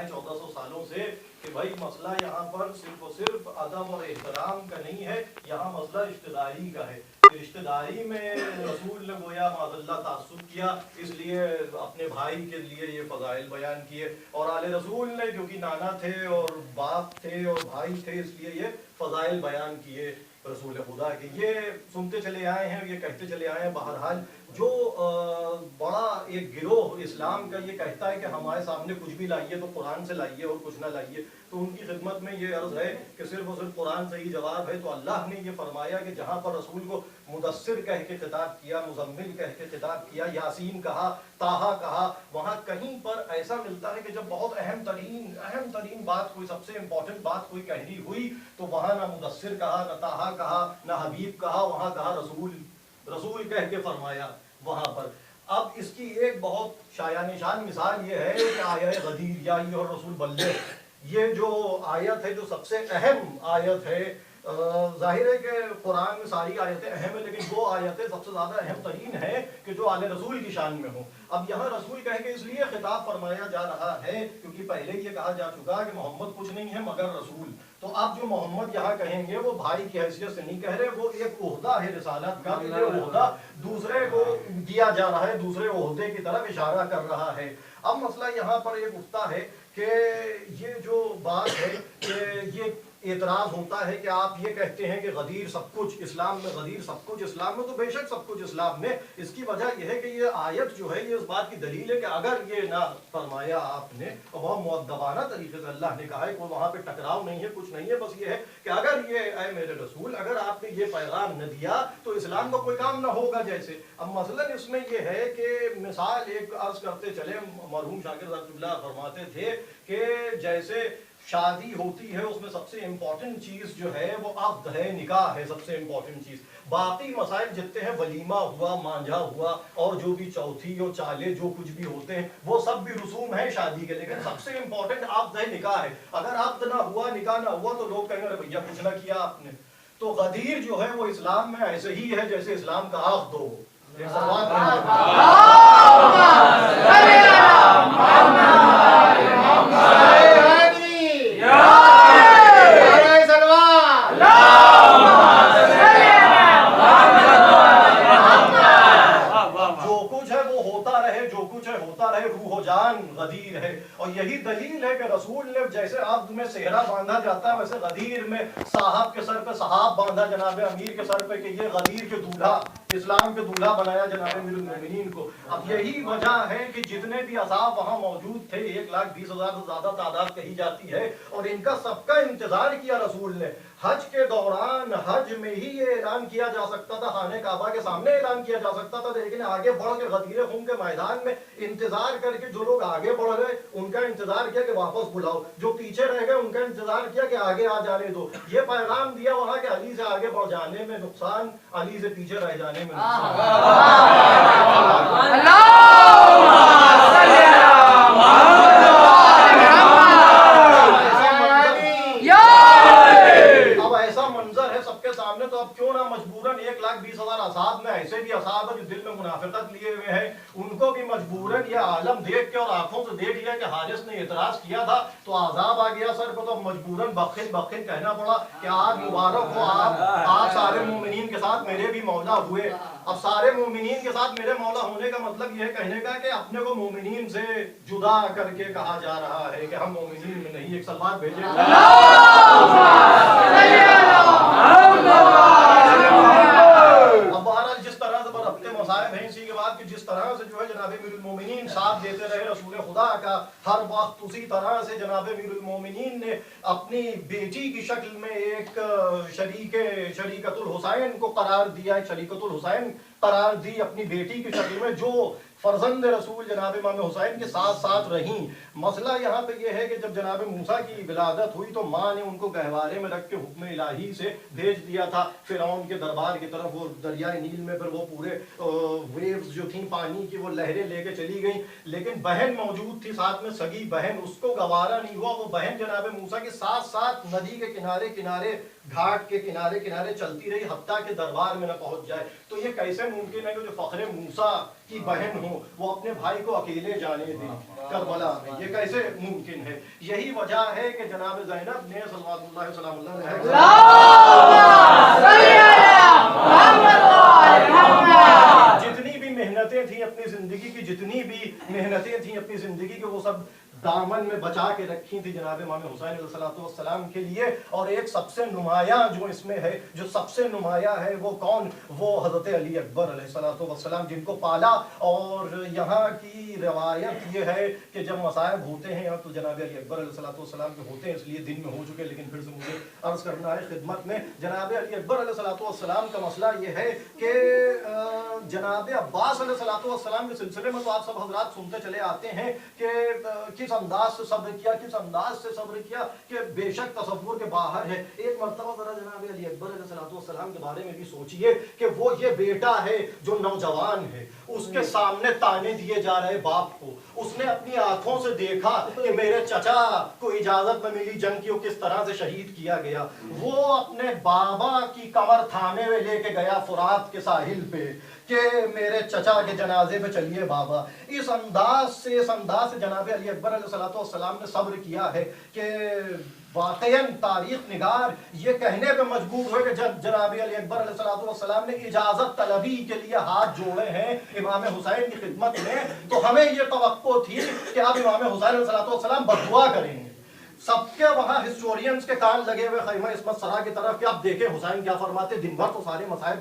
1400 सालों से कि भाई मसला यहाँ पर सिर्फ और सिर्फ अदब और एहतराम का नहीं है, यहाँ मसला रिश्तेदारी का है। रिश्तेदारी में रसूल ने गोया माज़ल्ला तासुब किया, इसलिए अपने भाई के लिए ये फ़ज़ाइल बयान किए, और आले रसूल ने क्योंकि नाना थे और बाप थे और भाई थे, इसलिए ये फ़ज़ाइल बयान किए रसूल खुदा के। ये सुनते चले आए हैं, ये कहते चले आए हैं। बहरहाल जो बड़ा एक गिरोह इस्लाम का ये कहता है कि हमारे सामने कुछ भी लाइए तो कुरान से लाइए और कुछ ना लाइए, तो उनकी खिदमत में ये अर्ज़ है कि सिर्फ और सिर्फ कुरान से ही जवाब है। तो अल्लाह ने ये फरमाया कि जहाँ पर रसूल को मुदस्सिर कह के खिताब किया, मुज़म्मिल कह के खिताब किया, यासीन कहा, ताहा कहा, वहाँ कहीं पर ऐसा मिलता है कि जब बहुत अहम तरीन बात कोई, सबसे इम्पोर्टेंट बात कोई कहनी हुई, तो वहाँ ना मुदस्सिर कहा, ना ताहा कहा, ना हबीब कहा, वहाँ कहा रसूल कह के फरमाया वहाँ पर। अब इसकी एक बहुत शायानिशान मिसाल ये है कि आयत गदीर या और रसूल बल्ले, ये जो आयत है, जो सबसे अहम आयत है, जाहिर है कि कुरान में सारी आयतें अहम है, लेकिन वो आयतें सबसे ज़्यादा अहम तरीन है कि जो आले रसूल की शान में हो। अब यहाँ रसूल कह के इसलिए खिताब फरमाया जा रहा है क्योंकि पहले ये कहा जा चुका कि मोहम्मद कुछ नहीं है मगर रसूल। तो अब जो मोहम्मद यहाँ कहेंगे वो भाई की हैसियत से नहीं कह रहे, वो एक ओहदा है रिसालत का, ये ओहदा दूसरे को दिया जा रहा है, दूसरे ओहदे की तरफ इशारा कर रहा है। अब मसला यहाँ पर एक उठता है कि ये जो बात है कि ये एतराज़ होता है कि आप ये कहते हैं कि गदीर सब कुछ इस्लाम में, गदीर सब कुछ इस्लाम में, तो बेशक सब कुछ इस्लाम में। इसकी वजह यह है कि ये आयत जो है ये इस बात की दलील है कि अगर ये ना फरमाया आपने, और बहुत मुअद्दबाना तरीके से अल्लाह ने कहा है, कोई वहाँ पे टकराव नहीं है, कुछ नहीं है, बस ये है कि अगर ये ऐ मेरे रसूल, अगर आपने ये पैगाम न दिया तो इस्लाम का कोई काम ना होगा जैसे। अब मसलन इसमें ये है कि मिसाल एक अर्ज करते चले, मरहूम शाकिर रहमतुल्लाह फरमाते थे कि जैसे शादी होती है उसमें सबसे इम्पोर्टेंट चीज जो है वो अक़्द है, निकाह है सबसे इम्पोर्टेंट चीज। बाकी मसाइल जितने हैं, वलीमा हुआ, मांझा हुआ, और जो भी चौथी और चाले जो कुछ भी होते हैं, वो सब भी रसूम है शादी के, लेकिन सबसे इम्पोर्टेंट अक़्द है, निकाह है। अगर अक़्द ना हुआ, निकाह ना हुआ, तो लोग कहेंगे अरे भैया कुछ ना किया आपने। तो गदीर जो है वो इस्लाम में ऐसे ही है जैसे इस्लाम का अक़्द हो। गदीर है, और यही दलील है कि रसूल ने जैसे अब्द में सेहरा बांधा जाता है, वैसे गदीर में साहब के सर पे सहाब बांधा जनाब अमीर के सर पे कि ये गदीर के दूल्हा, इस्लाम के दूल्हा बनाया जनाब अमीरुल मोमिनीन को। अब यही वजह है कि जितने भी असाब वहाँ मौजूद थे, 1,20,000 से ज्यादा तादाद कही जाती है, और इनका सबका इंतजार किया रसूल ने। हज के दौरान, हज में ही ये ऐलान किया जा सकता था, खाने काबा के सामने ऐलान किया जा सकता था, लेकिन आगे बढ़ के गदीर खून के मैदान में इंतजार करके जो लोग आगे बढ़ गए उनका इंतजार किया कि वापस बुलाओ, जो पीछे रह गए उनका इंतजार किया कि आगे आ जाने दो। ये पैगाम दिया वहां कि अली से आगे बढ़ जाने में नुकसान, अली से पीछे रह जाने में नुकसान। तो अब क्यों ना मजबूरन 1,20,000 असाब में ऐसे भी असाब है जो दिल में मुनाफिकत लिए हुए हैं, उनको भी मजबूरन यह आलम देख के और आंखों से देख लिया कि हारिस ने एतराज किया था तो आजाब आ गया सर को, तो मजबूरन बखिल बखिल कहना पड़ा कि आज मुबारक हो आप सारे मोमिनीन के साथ मेरे भी मौला हुए। अब सारे मोमिनीन के साथ मेरे मौला होने का मतलब यह कहने का कि अपने को मोमिनीन से जुदा करके कहा जा रहा है कि हम मोमिनीन में नहीं। एक सलवात भेजे जिस तरह से जो है जनाब अमीरुल मोमिनीन साथ देते रहे रसूल खुदा का हर वक्त, उसी तरह से जनाब अमीरुल मोमिनीन ने अपनी बेटी की शक्ल में एक शरीकतुल हुसैन को करार दिया, शरीकतुल हुसैन करार दी अपनी बेटी की शक्ल में, जो फर्जंद रसूल जनाब इमाम हुसैन के साथ साथ रहीं। मसला यहाँ पे ये है कि जब जनाब मूसा की विलादत हुई तो माँ ने उनको गहवारे में रख के हुक्म इलाही से भेज दिया था फिरौन के दरबार की तरफ। वो दरियाए नील में फिर वो पूरे वेव्स जो थी पानी की वो लहरें लेके चली गई, लेकिन बहन मौजूद थी साथ में, सगी बहन, उसको गवारा नहीं हुआ। वो बहन जनाब मूसा के साथ साथ नदी के किनारे किनारे گھاٹ کے کنارے کنارے چلتی رہی حتیٰ کہ دربار میں نہ پہنچ جائے. تو یہ کیسے ممکن ہے کہ جو فخر موسیٰ کی بہن ہو وہ اپنے بھائی کو اکیلے جانے دیں کربلا میں؟ یہ کیسے ممکن ہے؟ یہی وجہ ہے کہ جناب زینب نے صلوات اللہ وسلام اللہ جتنی بھی محنتیں تھیں اپنی زندگی کی، جتنی بھی محنتیں تھیں اپنی زندگی کی، وہ سب دامن میں بچا کے رکھی تھی جناب امام حسین علیہ السلام کے لیے. اور ایک سب سے نمایاں جو اس میں ہے، جو سب سے نمایاں ہے، وہ کون؟ وہ حضرت علی اکبر علیہ السلام، جن کو پالا. اور یہاں کی روایت یہ ہے کہ جب مصائب ہوتے ہیں تو جناب علی اکبر علیہ السلام کے ہوتے ہیں، اس لیے دن میں ہو چکے، لیکن پھر سے مجھے عرض کرنا ہے خدمت میں. جناب علی اکبر علیہ السلام کا مسئلہ یہ ہے کہ جناب عباس علیہ السلام کے سلسلے میں تو آپ سب حضرات سنتے چلے آتے ہیں کہ کس انداز سے صبر کیا، کس انداز سے صبر کیا کہ بے شک تصور کے باہر ہے. ایک مرتبہ ذرا جناب علی اکبر علیہ السلام کے بارے میں بھی سوچئے کہ وہ یہ بیٹا ہے جو نوجوان ہے، اس کے سامنے تانے دیے جا رہے باپ کو، اس نے اپنی آنکھوں سے دیکھا کہ میرے چچا کو اجازت میں ملی جنگ کی، وہ کس طرح سے شہید کیا گیا. وہ اپنے بابا کی کمر تھامے ہوئے لے کے گیا فرات کے ساحل پہ کہ میرے چچا کے جنازے پہ چلیے بابا. اس انداز سے جناب علی اکبر علیہ السلام نے صبر کیا ہے کہ واقعاً تاریخ نگار یہ کہنے پہ مجبور ہوئے کہ جب جناب علی اکبر علیہ السلام نے اجازت طلبی کے لیے ہاتھ جوڑے ہیں امام حسین کی خدمت میں، تو ہمیں یہ توقع تھی کہ اب امام حسین علیہ السلام بددعا کریں گے. سب کے وہاں ہسٹورینز کے کان لگے ہوئے خیمہ عصمت سرا کی طرف کہ اب دیکھیں حسین کیا فرماتے. دن بھر تو سارے مصائب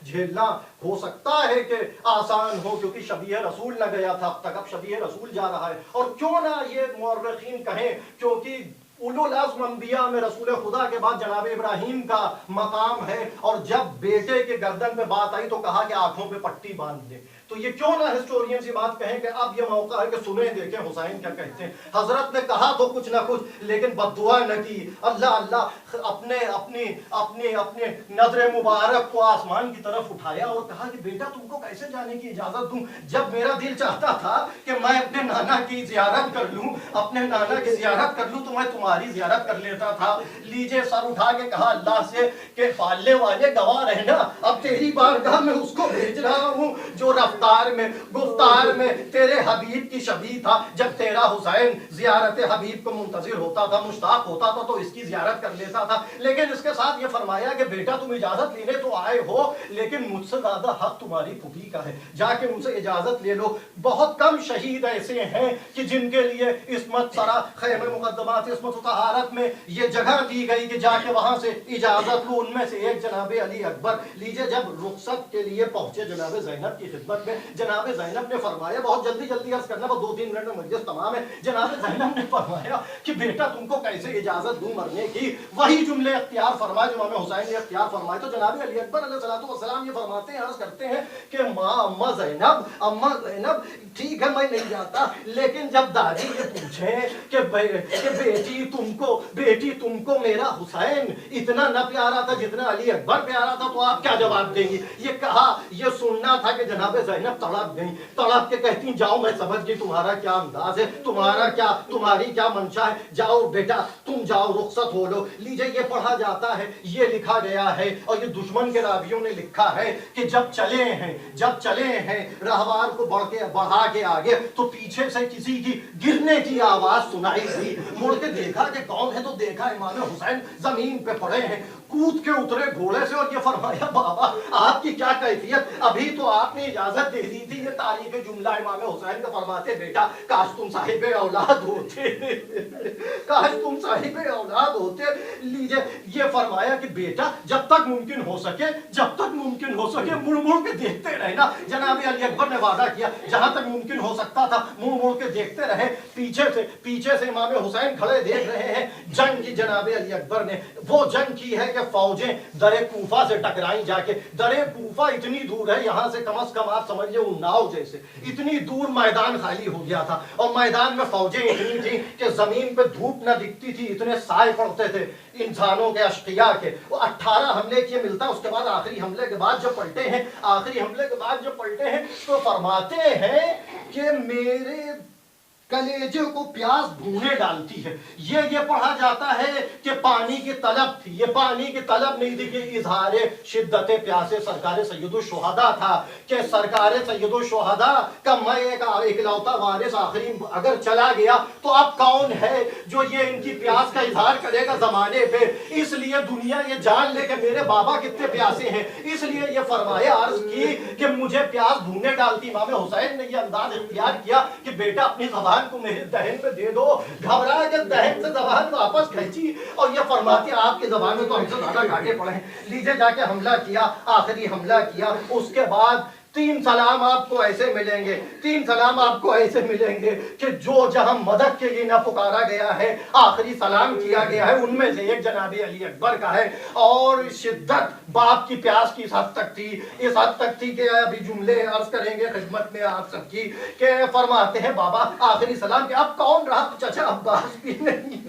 جھیلنا ہو سکتا ہے کہ آسان ہو، کیونکہ شبیہ رسول نہ گیا تھا اب تک، اب شبیہ رسول جا رہا ہے. اور کیوں نہ یہ مورخین کہیں، کیونکہ اولو العزم انبیاء میں رسول خدا کے بعد جناب ابراہیم کا مقام ہے، اور جب بیٹے کے گردن پہ بات آئی تو کہا کہ آنکھوں پہ پٹی باندھ دے. تو یہ کیوں نہ ہسٹورین یہ بات کہیں کہ اب یہ موقع ہے کہ سنیں دیکھیں حسین کیا کہتے ہیں. حضرت نے کہا تو کچھ نہ کچھ، لیکن بددعا نہ کی. اللہ اپنے نظر مبارک کو آسمان کی طرف اٹھایا اور کہا کہ بیٹا تم کو کیسے جانے کی اجازت دوں؟ جب میرا دل چاہتا تھا کہ میں اپنے نانا کی زیارت کر لوں، تو میں تمہاری زیارت کر لیتا تھا. لیجے سر اٹھا کے کہا اللہ سے کہ پالنے والے گواہ رہنا، اب تیری بارگاہ میں اس کو بھیج رہا ہوں جو رفتار میں گفتار میں تیرے حبیب کی شبیہ تھا. جب تیرا حسین زیارت حبیب کو منتظر ہوتا تھا، مشتاق ہوتا تھا، تو اس کی زیارت کر لیتا تھا. لیکن اس کے ساتھ یہ فرمایا کہ بیٹا تم اجازت لینے تو آئے ہو، لیکن مجھ سے زیادہ حق تمہاری پھوپھی کا ہے، جا کے مجھ سے اجازت لے لو. بہت کم شہید ایسے ہیں کہ جن کے لیے عصمت سرا خیمہ مقدمات عصمت و طہارت میں یہ جگہ دی گئی کہ جا کے وہاں سے اجازت لو. ان میں سے ایک جناب علی اکبر. لیجئے جب رخصت کے لیے پہنچے جناب زینب کی خدمت میں، جناب زینب نے فرمایا، بہت جلدی عرض کرنا، بس 2-3 منٹ میں مجلس تمام ہے. جناب زینب نے فرمایا کہ بیٹا تم کو کیسے اجازت دوں مرنے کی؟ وہی جملے اختیار فرمائے جو امام حسین نے اختیار فرمائے. تو جناب علی اکبر علیہ السلام یہ فرماتے ہیں، عرض کرتے ہیں کہ اما زینب ٹھیک ہے میں نہیں جاتا، لیکن جب دادی یہ پوچھیں کہ بیٹی تم کو میرا حسین اتنا نہ پیارا تھا جتنا علی اکبر پیارا تھا، تو آپ کیا جواب دیں گی؟ یہ کہا، یہ سننا تھا کہ جناب زینب تڑپ گئیں، تڑپ کے کہتی جاؤ میں سمجھ گئی تمہارا کیا انداز ہے، تمہاری کیا منشا ہے، جاؤ بیٹا تم جاؤ رخصت ہو لو. لیجئے یہ پڑھا جاتا ہے، یہ لکھا گیا ہے، اور یہ دشمن کے راویوں نے لکھا ہے کہ جب چلے ہیں رہوار کو بڑھا کے آگے تو پیچھے سے کسی کی گرنے کی آواز سنائی دی. مڑ کے دیکھا کہ کون ہے، تو دیکھا امام حسین زمین پہ پڑے ہیں. کود کے اترے گھوڑے سے اور یہ فرمایا بابا آپ کی کیا کیفیت، ابھی تو آپ نے اجازت دے دی تھی. یہ تاریخ جملہ امام حسین کا فرماتے بیٹا کاش تم صاحب اولاد ہوتے. لیجئے یہ فرمایا کہ بیٹا جب تک ممکن ہو سکے مڑ کے دیکھتے رہنا. جناب علی اکبر نے وعدہ کیا جہاں تک ممکن ہو سکتا تھا مڑ کے دیکھتے رہے. پیچھے سے امام حسین کھڑے دیکھ رہے ہیں. جنگ کی جناب علی اکبر نے وہ جنگ کی ہے کہ فوجیں در کوفہ سے ٹکرائیں جا کے. در کوفہ اتنی دور ہے یہاں سے، کم از کم آپ سمجھ لیں اناؤ جیسے اتنی دور میدان خالی ہو گیا تھا، اور میدان میں فوجیں اتنی تھیں کہ زمین پہ دھوپ نہ دکھتی تھی، اتنے سائے پڑتے تھے انسانوں کے اشقیاء کے. وہ 18 حملے کیے ملتا، اس کے بعد آخری حملے کے بعد جو پلٹے ہیں تو فرماتے ہیں کہ میرے कलेजे को प्यास भूने डालती है। ये पढ़ा जाता है कि पानी की तलब थी, ये पानी की तलब नहीं थी कि इजहारे शिद्दत प्यासे सरकार सैयदुल शुहदा था, कि सरकार सैयदुल शुहदा का मैं एक इकलौता वारिस आखिरी अगर चला गया तो अब कौन है जो ये इनकी प्यास का इजहार करेगा जमाने पे। इसलिए दुनिया ये जान ले कि मेरे बाबा कितने प्यासे हैं, इसलिए ये फरमाया अर्ज की कि मुझे प्यास भूने डालती। इमाम हुसैन ने ये अंदाज इख्तियार किया कि बेटा अपनी ज़बान को मेरे दहन पे दे दो। घबरा के दहन से ज़बान वापस खींची और ये फरमाती आपकी ज़बान में तो हमसे ज़्यादा कांटे पड़े हैं। लीजिए जाके हमला किया, आखिरी हमला किया। उसके बाद 3 सलाम आपको ऐसे मिलेंगे, 3 सलाम आपको ऐसे मिलेंगे कि जो जहां मदद के लिए न पुकारा गया है, आखिरी सलाम किया गया है, उनमें से एक जनाबे अली अकबर का है। और शिद्दत बाप की प्यास की इस हद तक थी, इस हद तक थी कि अभी जुमले अर्ज करेंगे खिदमत में आप सबकी, कि फरमाते हैं बाबा आखिरी सलाम के अब कौन रहा, चाचा अब्बास भी नहीं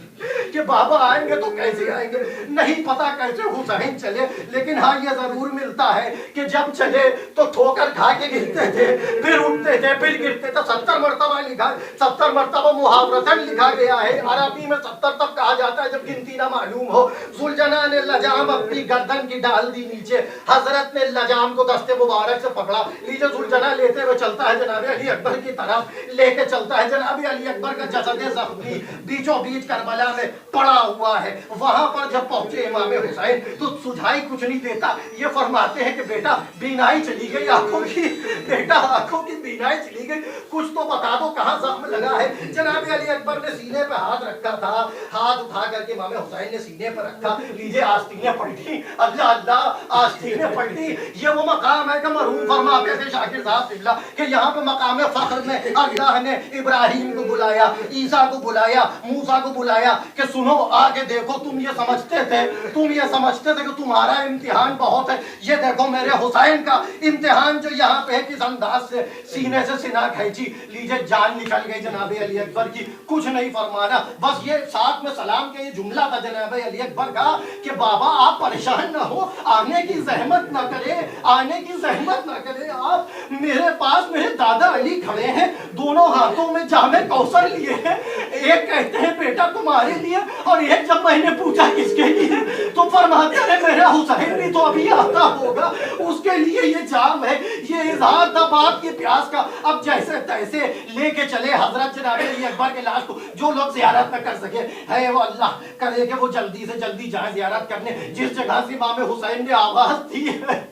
कि बाबा आएंगे तो कैसे आएंगे, नहीं पता कैसे हुसैन चले। लेकिन हाँ ये जरूर मिलता है कि जब चले तो ठोकर खा के गिरते थे, फिर उठते थे, फिर गिरते थे। 70 मरतबा लिखा, 70 मरतबा मुहावरतन लिखा गया है। अरबी में 70 तक कहा जाता है जब गिनती ना मालूम हो। जुलजना ने लजाम अपनी गर्दन की डाल दी नीचे, हजरत ने लजाम को दस्ते मुबारक से पकड़ा। लीजिए जुलजना लेते हुए चलता है जनाबे अली अकबर की तरफ, लेके चलता है। जनाबे अली अकबर का जसद जख्मी बीचों बीच करबला में पड़ा हुआ है। वहां पर जब पहुंचे इमाम हुसैन तो सुझाई कुछ नहीं देता। ये फरमाते हैं कि बेटा बीनाई चली गई आंखों की, बेटा आंखों की बीनाई चली गई, कुछ तो बता दो कहां जख्म लगा है। जनाब अली अकबर ने सीने पे हाथ रखा था, हाथ उठा करके इमाम हुसैन ने सीने पर रखा। लीजिए आस्तीनें पलटी, अल्लाह अल्लाह आस्तीनें पलटी। ये वो मकाम है कि मरहूम फरमाते थे शाकिर साहब सिल्ला कि यहाँ पे मकाम फख्र में अल्लाह ने इब्राहिम को बुलाया, ईसा को बुलाया, मूसा को बुलाया कि सुनो आगे देखो, तुम ये समझते थे कि तुम्हारा इम्तिहान बहुत है, ये देखो मेरे हुसैन का इम्तिहान जो यहाँ पे है किस अंदाज से सीने से सीना खींची। लीजिए जान निकल गई जनाबे अली अकबर की, कुछ नहीं फरमाना, बस ये साथ में सलाम के ये जुमला था जनाबे अली अकबर का कि बाबा आप परेशान ना हो, आने की जहमत ना करें, आने की जहमत ना करें। आप मेरे पास मेरे दादा अली खड़े हैं, दोनों हाथों में जामे कौसर लिए हैं। एक कहते हैं बेटा तुम्हारे लिए, और एक जब मैंने पूछा किसके लिए तो फरमाते हैं मेरा हुसैन भी तो अभी आता होगा, उसके लिए ये जाम है। ये इजहार था बाप की प्यास का। अब जैसे तैसे लेके चले हजरत जनाबे अली अकबर के लाश को, जो लोग जियारत न कर सके है वो अल्लाह करे कि वो जल्दी से जल्दी जाए जियारत करने। जिस जगह से इमाम हुसैन ने आवाज दी है,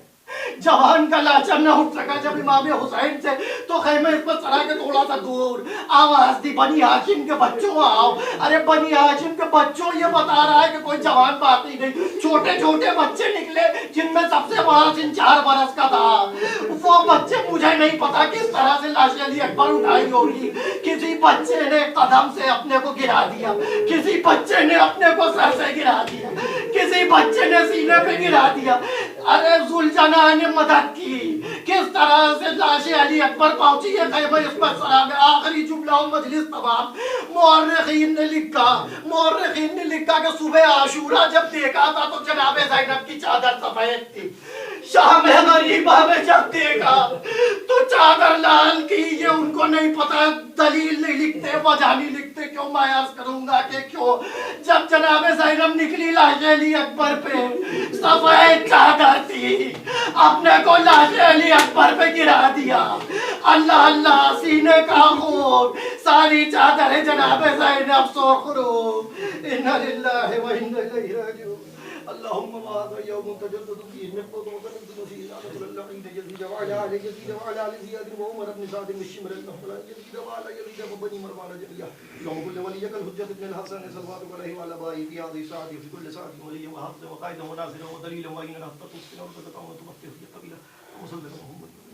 जवान का लाचर न उठ सका जब इमाम हुसैन से, तो खैमे इस पर चढ़ा के थोड़ा सा दूर आवाज दी, बनी हाशिम के बच्चों आओ। अरे बनी हाशिम के बच्चों, ये बता रहा है कि कोई जवान बाकी नहीं, छोटे छोटे बच्चे निकले जिनमें सबसे बड़ा 4 बरस का था। वो बच्चे मुझे नहीं पता किस तरह से लाश अली अकबर उठाई होगी। किसी बच्चे ने कदम से अपने को गिरा दिया, किसी बच्चे ने अपने को सर से गिरा दिया, किसी बच्चे ने सीने पे गिरा दिया। अरे जुलजना ने मदद की, किस तरह से लाशे अली अकबर पहुंची है खैबर इस पर सरा में। आखिरी जुमला और मजलिस तमाम मुअर्रिखीन ने लिखा कि सुबह आशूरा जब देखा था तो जनाबे ज़ैनब की चादर सफेद थी, शाम गरीबा में जब देखा तो चादर लाल की। ये उनको नहीं पता, दलील नहीं लिखते, वजह नहीं लिखते, क्यों मैं अर्ज करूंगा कि क्यों। जब जनाबे ज़ैनब निकली लाशे अली अकबर पे सफेद चादर थी, अपने को लाशे अली अकबर पे गिरा दिया। अल्लाह अल्लाह सीने का खून, सारी चादरें जनाबे ज़ैनब सोखरो। इन्ना लिल्लाहि व इन्ना इलैहि राजिऊन। अल्लाहुम्मा वादा यौम तजद्दुदु फीहि मिक़्वात व तनज़्ज़ुलु फीहि लानतुल्लाहि इंद यज़ीद व अला आलि यज़ीद व अला आलि ज़ियाद व उमर इब्न साद व शिमर इब्न यज़ीद व अला यज़ीद व बनी मरवान जलिया लहुम कुल्लु वलिय्यिन हुज्जत इब्न अल-हसन सल्लल्लाहु अलैहि व अला बाई फी हाज़िहि साअति फी कुल्लि साअतिन वलिय्यन व हाफ़िज़न व क़ाइदन व नासिरन व दलीलन व इन्ना नफ़तु व तुमत्तिहु कबीला व सल्लल्लाहु अलैहि